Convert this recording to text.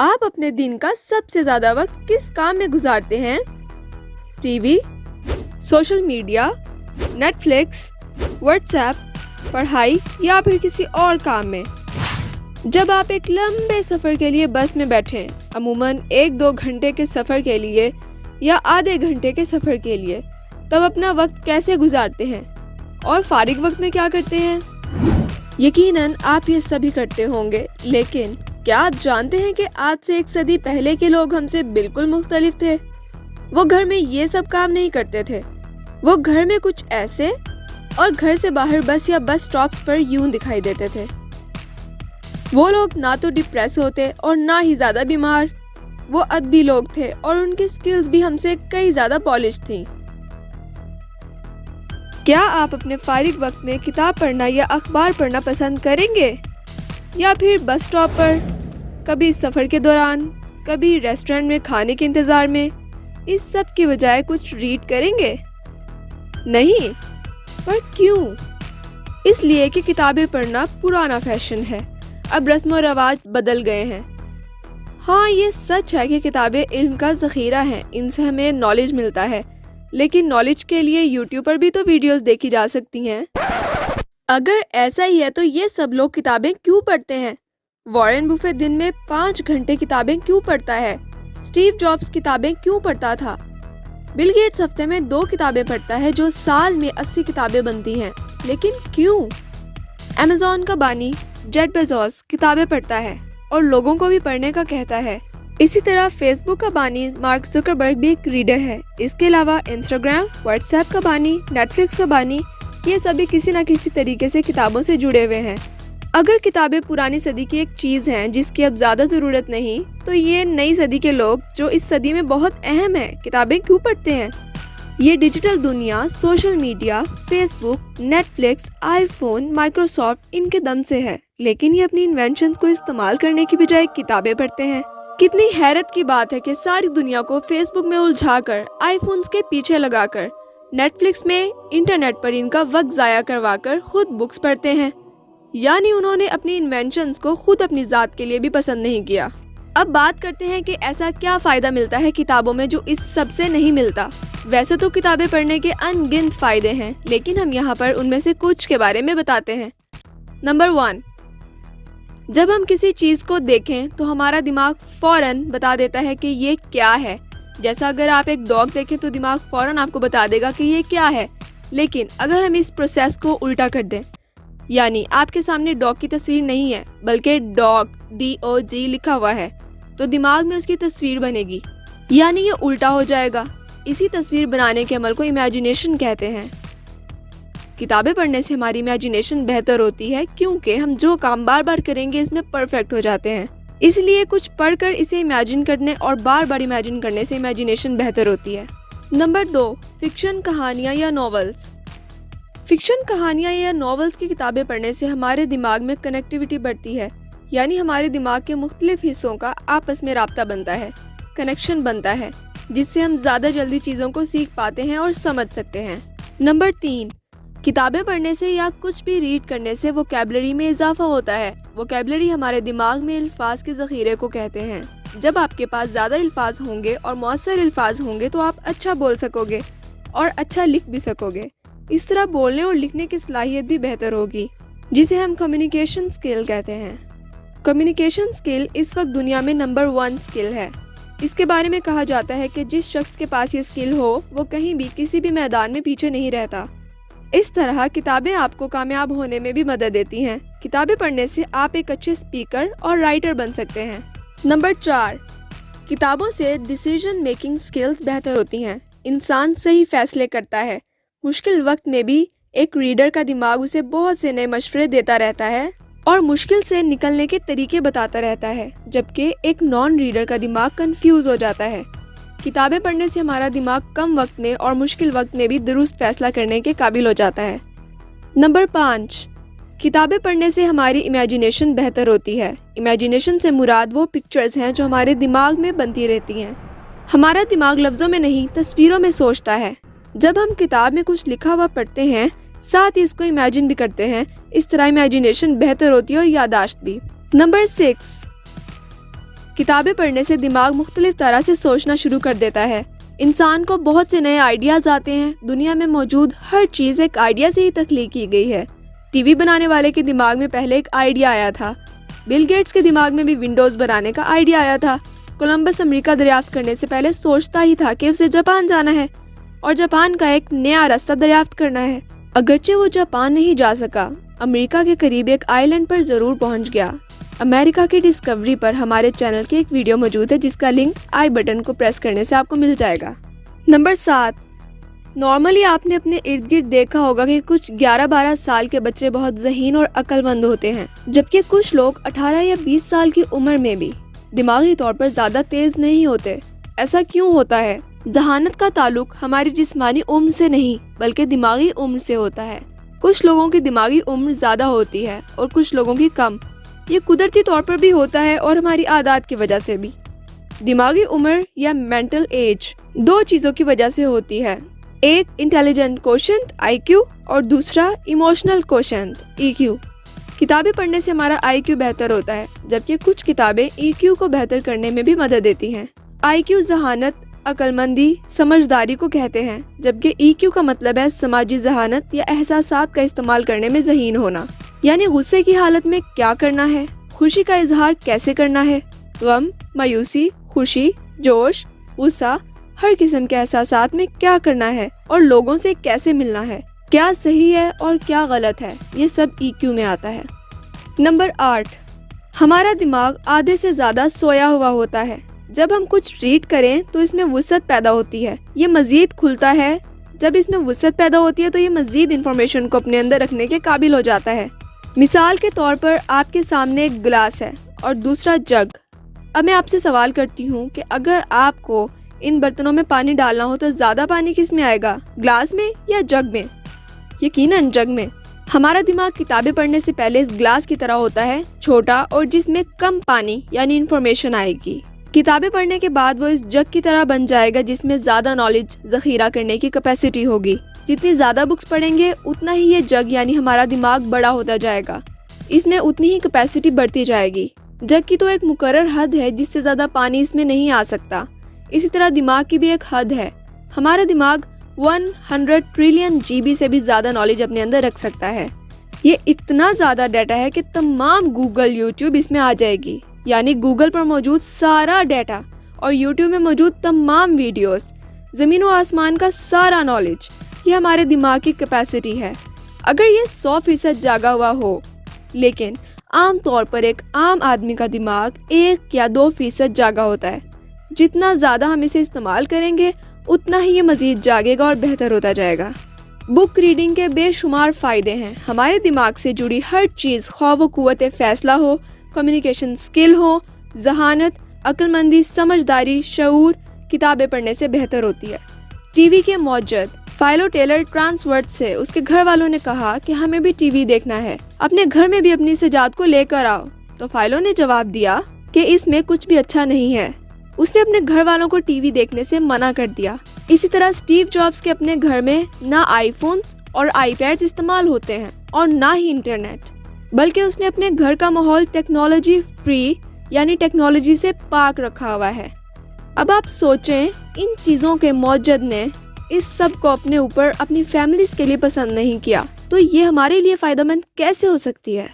آپ اپنے دن کا سب سے زیادہ وقت کس کام میں گزارتے ہیں؟ TV, social media, Netflix, WhatsApp, پڑھائی یا پھر کسی اور کام میں؟ جب آپ ایک لمبے سفر کے لیے بس میں بیٹھیں، عموماً 1-2 گھنٹے کے سفر کے لیے یا آدھے گھنٹے کے سفر کے لیے، تب اپنا وقت کیسے گزارتے ہیں اور فارغ وقت میں کیا کرتے ہیں؟ یقیناً آپ یہ سبھی کرتے ہوں گے، لیکن کیا آپ جانتے ہیں کہ آج سے 1 صدی پہلے کے لوگ ہم سے بالکل مختلف تھے؟ وہ گھر میں یہ سب کام نہیں کرتے تھے، وہ گھر میں کچھ ایسے اور گھر سے باہر بس یا بس سٹاپس پر یوں دکھائی دیتے تھے۔ وہ لوگ نہ تو ڈپریس ہوتے اور نہ ہی زیادہ بیمار۔ وہ ادبی لوگ تھے اور ان کی سکلز بھی ہم سے کئی زیادہ پالش تھیں۔ کیا آپ اپنے فارغ وقت میں کتاب پڑھنا یا اخبار پڑھنا پسند کریں گے؟ یا پھر بس سٹاپ پر، کبھی سفر کے دوران، کبھی ریسٹورنٹ میں کھانے کے انتظار میں، اس سب کے بجائے کچھ ریڈ کریں گے؟ نہیں، پر کیوں؟ اس لیے کہ کتابیں پڑھنا پرانا فیشن ہے، اب رسم و رواج بدل گئے ہیں۔ ہاں، یہ سچ ہے کہ کتابیں علم کا ذخیرہ ہیں، ان سے ہمیں نالج ملتا ہے، لیکن نالج کے لیے یوٹیوب پر بھی تو ویڈیوز دیکھی جا سکتی ہیں۔ اگر ایسا ہی ہے تو یہ سب لوگ کتابیں کیوں پڑھتے ہیں؟ وارن بفیٹ دن میں 5 گھنٹے کتابیں کیوں پڑھتا ہے؟ اسٹیو جابز کتابیں کیوں پڑھتا تھا؟ بل گیٹس ہفتے میں 2 کتابیں پڑھتا ہے جو سال میں 80 کتابیں بنتی ہیں، لیکن کیوں؟ امیزون کا بانی جیف بیزوس کتابیں پڑھتا ہے اور لوگوں کو بھی پڑھنے کا کہتا ہے۔ اسی طرح فیس بک کا بانی مارک زکربرگ بھی ایک ریڈر ہے۔ اس کے علاوہ انسٹاگرام، واٹس ایپ کا بانی، نیٹ فلکس کا بانی، یہ سبھی کسی نہ کسی طریقے سے کتابوں سے جڑے ہوئے ہیں۔ اگر کتابیں پرانی صدی کی ایک چیز ہیں جس کی اب زیادہ ضرورت نہیں، تو یہ نئی صدی کے لوگ جو اس صدی میں بہت اہم ہیں کتابیں کیوں پڑھتے ہیں؟ یہ ڈیجیٹل دنیا، سوشل میڈیا، فیس بک، نیٹ فلکس، آئی فون، مائکروسافٹ ان کے دم سے ہے، لیکن یہ اپنی انوینشنز کو استعمال کرنے کی بجائے کتابیں پڑھتے ہیں۔ کتنی حیرت کی بات ہے کہ ساری دنیا کو فیس بک میں الجھا کر، آئی فونز کے پیچھے لگا کر، نیٹ فلکس میں انٹرنیٹ پر ان کا وقت ضائع کروا کر خود بکس پڑھتے ہیں، یعنی انہوں نے اپنی انوینشنز کو خود اپنی ذات کے لیے بھی پسند نہیں کیا۔ اب بات کرتے ہیں کہ ایسا کیا فائدہ ملتا ہے کتابوں میں جو اس سب سے نہیں ملتا۔ ویسے تو کتابیں پڑھنے کے ان گنت فائدے ہیں، لیکن ہم یہاں پر ان میں سے کچھ کے بارے میں بتاتے ہیں۔ نمبر 1، جب ہم کسی چیز کو دیکھیں تو ہمارا دماغ فوراً بتا دیتا ہے کہ یہ کیا ہے۔ جیسا اگر آپ ایک ڈاگ دیکھیں تو دماغ فوراً آپ کو بتا دے گا کہ یہ کیا ہے، لیکن اگر ہم اس پروسیس کو الٹا کر دیں، یعنی آپ کے سامنے ڈاگ کی تصویر نہیں ہے بلکہ ڈاگ DOG لکھا ہوا ہے، تو دماغ میں اس کی تصویر بنے گی، یعنی یہ الٹا ہو جائے گا۔ اسی تصویر بنانے کے عمل کو امیجینیشن کہتے ہیں۔ کتابیں پڑھنے سے ہماری امیجینیشن بہتر ہوتی ہے کیونکہ ہم جو کام بار بار کریں گے اس میں پرفیکٹ ہو جاتے ہیں، اس لیے کچھ پڑھ کر اسے امیجن کرنے اور بار بار امیجن کرنے سے امیجینیشن بہتر ہوتی ہے۔ نمبر 2، فکشن کہانیاں یا ناولز۔ فکشن کہانیاں یا ناولز کی کتابیں پڑھنے سے ہمارے دماغ میں کنیکٹیوٹی بڑھتی ہے، یعنی ہمارے دماغ کے مختلف حصوں کا آپس میں رابطہ بنتا ہے، کنیکشن بنتا ہے، جس سے ہم زیادہ جلدی چیزوں کو سیکھ پاتے ہیں اور سمجھ سکتے ہیں۔ نمبر 3، کتابیں پڑھنے سے یا کچھ بھی ریڈ کرنے سے ووکیبلری میں اضافہ ہوتا ہے۔ ووکیبلری ہمارے دماغ میں الفاظ کے ذخیرے کو کہتے ہیں۔ جب آپ کے پاس زیادہ الفاظ ہوں گے اور مؤثر الفاظ ہوں گے تو آپ اچھا بول سکو گے اور اچھا لکھ بھی سکو گے۔ اس طرح بولنے اور لکھنے کی صلاحیت بھی بہتر ہوگی، جسے ہم کمیونیکیشن سکل کہتے ہیں۔ کمیونیکیشن سکل اس وقت دنیا میں نمبر 1 سکل ہے۔ اس کے بارے میں کہا جاتا ہے کہ جس شخص کے پاس یہ سکل ہو وہ کہیں بھی کسی بھی میدان میں پیچھے نہیں رہتا۔ اس طرح کتابیں آپ کو کامیاب ہونے میں بھی مدد دیتی ہیں۔ کتابیں پڑھنے سے آپ ایک اچھے اسپیکر اور رائٹر بن سکتے ہیں۔ نمبر 4، کتابوں سے ڈیسیژن میکنگ سکلز بہتر ہوتی ہیں۔ انسان صحیح فیصلے کرتا ہے۔ مشکل وقت میں بھی ایک ریڈر کا دماغ اسے بہت سے نئے مشورے دیتا رہتا ہے اور مشکل سے نکلنے کے طریقے بتاتا رہتا ہے، جبکہ ایک نان ریڈر کا دماغ کنفیوز ہو جاتا ہے۔ کتابیں پڑھنے سے ہمارا دماغ کم وقت میں اور مشکل وقت میں بھی درست فیصلہ کرنے کے قابل ہو جاتا ہے۔ نمبر 5، کتابیں پڑھنے سے ہماری امیجینیشن بہتر ہوتی ہے۔ امیجینیشن سے مراد وہ پکچرز ہیں جو ہمارے دماغ میں بنتی رہتی ہیں۔ ہمارا دماغ لفظوں میں نہیں، تصویروں میں سوچتا ہے۔ جب ہم کتاب میں کچھ لکھا ہوا پڑھتے ہیں، ساتھ ہی اس کو امیجن بھی کرتے ہیں، اس طرح امیجینیشن بہتر ہوتی ہے اور یادداشت بھی۔ نمبر 6، کتابیں پڑھنے سے دماغ مختلف طرح سے سوچنا شروع کر دیتا ہے. انسان کو بہت سے نئے آئیڈیاز آتے ہیں. دنیا میں موجود ہر چیز ایک آئیڈیا سے ہی تخلیق کی گئی ہے. ٹی وی بنانے والے کے دماغ میں پہلے ایک آئیڈیا آیا تھا. بل گیٹس کے دماغ میں بھی ونڈوز بنانے کا آئیڈیا آیا تھا. کولمبس امریکہ دریافت کرنے سے پہلے سوچتا ہی تھا کہ اسے جاپان جانا ہے اور جاپان کا ایک نیا راستہ دریافت کرنا ہے. اگرچہ وہ جاپان نہیں جا سکا، امریکہ کے قریب ایک آئی لینڈ پر ضرور پہنچ گیا. امریکہ کی ڈسکوری پر ہمارے چینل کی ایک ویڈیو موجود ہے جس کا لنک آئی بٹن کو پریس کرنے سے آپ کو مل جائے گا. نمبر 7. نارملی آپ نے اپنے ارد گرد دیکھا ہوگا کہ کچھ 11-12 سال کے بچے بہت ذہین اور عقل مند ہوتے ہیں، جبکہ کچھ لوگ 18 یا 20 سال کی عمر میں بھی دماغی طور پر زیادہ تیز نہیں ہوتے. ایسا کیوں ہوتا ہے؟ ذہانت کا تعلق ہماری جسمانی عمر سے نہیں بلکہ دماغی عمر سے ہوتا ہے. کچھ لوگوں کی دماغی عمر زیادہ ہوتی ہے اور کچھ لوگوں کی کم. یہ قدرتی طور پر بھی ہوتا ہے اور ہماری عادات کی وجہ سے بھی. دماغی عمر یا مینٹل ایج 2 چیزوں کی وجہ سے ہوتی ہے. ایک انٹیلیجنٹ کوشنٹ IQ اور دوسرا ایموشنل کوشنٹ EQ. کتابیں پڑھنے سے ہمارا IQ بہتر ہوتا ہے، جبکہ کچھ کتابیں EQ کو بہتر کرنے میں بھی مدد دیتی ہیں. IQ ذہانت، عقل مندی، سمجھداری کو کہتے ہیں، جبکہ EQ کا مطلب ہے سماجی ذہانت یا احساسات کا استعمال کرنے میں ذہین ہونا. یعنی غصے کی حالت میں کیا کرنا ہے، خوشی کا اظہار کیسے کرنا ہے، غم، مایوسی، خوشی، جوش، غصہ، ہر قسم کے احساسات میں کیا کرنا ہے اور لوگوں سے کیسے ملنا ہے، کیا صحیح ہے اور کیا غلط ہے، یہ سب EQ میں آتا ہے. نمبر 8. ہمارا دماغ آدھے سے زیادہ سویا ہوا ہوتا ہے. جب ہم کچھ ریڈ کریں تو اس میں وسعت پیدا ہوتی ہے. یہ مزید کھلتا ہے. جب اس میں وسعت پیدا ہوتی ہے تو یہ مزید انفارمیشن کو اپنے اندر رکھنے کے قابل ہو جاتا ہے. مثال کے طور پر آپ کے سامنے ایک گلاس ہے اور دوسرا جگ. اب میں آپ سے سوال کرتی ہوں کہ اگر آپ کو ان برتنوں میں پانی ڈالنا ہو تو زیادہ پانی کس میں آئے گا، گلاس میں یا جگ میں؟ یقیناً جگ میں. ہمارا دماغ کتابیں پڑھنے سے پہلے اس گلاس کی طرح ہوتا ہے، چھوٹا اور جس میں کم پانی یعنی انفارمیشن آئے گی. کتابیں پڑھنے کے بعد وہ اس جگ کی طرح بن جائے گا جس میں زیادہ نالج ذخیرہ کرنے کی کیپیسٹی ہوگی. جتنی زیادہ بکس پڑھیں گے اتنا ہی یہ جگ یعنی ہمارا دماغ بڑا ہوتا جائے گا. اس میں اتنی ہی کیپیسٹی بڑھتی جائے گی. جگ کی تو ایک مقرر حد ہے جس سے زیادہ پانی اس میں نہیں آ سکتا. اسی طرح دماغ کی بھی ایک حد ہے. ہمارا دماغ 100 ٹریلین GB سے بھی زیادہ نالج اپنے اندر رکھ سکتا ہے. یہ اتنا زیادہ ڈیٹا ہے کہ تمام گوگل، یوٹیوب اس میں آ جائے گی. یعنی گوگل پر موجود سارا ڈیٹا اور یوٹیوب میں موجود تمام ویڈیوز، زمین و آسمان کا سارا نالج، یہ ہمارے دماغ کی کیپیسٹی ہے. اگر یہ 100% جاگا ہوا ہو، لیکن عام طور پر ایک عام آدمی کا دماغ 1 یا 2% جاگا ہوتا ہے. جتنا زیادہ ہم اسے استعمال کریں گے اتنا ہی یہ مزید جاگے گا اور بہتر ہوتا جائے گا. بک ریڈنگ کے بے شمار فائدے ہیں. ہمارے دماغ سے جڑی ہر چیز، خواہ وہ قوت فیصلہ ہو، کمیونیکیشن سکل ہو، ذہانت، عقل مندی، سمجھداری، شعور، کتابیں پڑھنے سے بہتر ہوتی ہے. ٹی وی کے موجد فائلو ٹیلر ٹرانسورٹ سے اس کے گھر والوں نے کہا کہ ہمیں بھی ٹی وی دیکھنا ہے، اپنے گھر میں بھی اپنی سجاد کو لے کر آؤ. تو فائلو نے جواب دیا کہ اس میں کچھ بھی اچھا نہیں ہے. اس نے اپنے گھر والوں کو ٹی وی دیکھنے سے منع کر دیا. اسی طرح اسٹیو جابس کے اپنے گھر میں نہ آئی فونز اور آئی پیڈز استعمال ہوتے ہیں اور نہ ہی انٹرنیٹ، بلکہ اس نے اپنے گھر کا ماحول ٹیکنالوجی فری یعنی ٹیکنالوجی سے پاک رکھا ہوا ہے. اب آپ سوچیں، ان چیزوں کے موجد نے اس سب کو اپنے اوپر اپنی فیملیز کے لیے پسند نہیں کیا، تو یہ ہمارے لیے فائدہ مند کیسے ہو سکتی ہے؟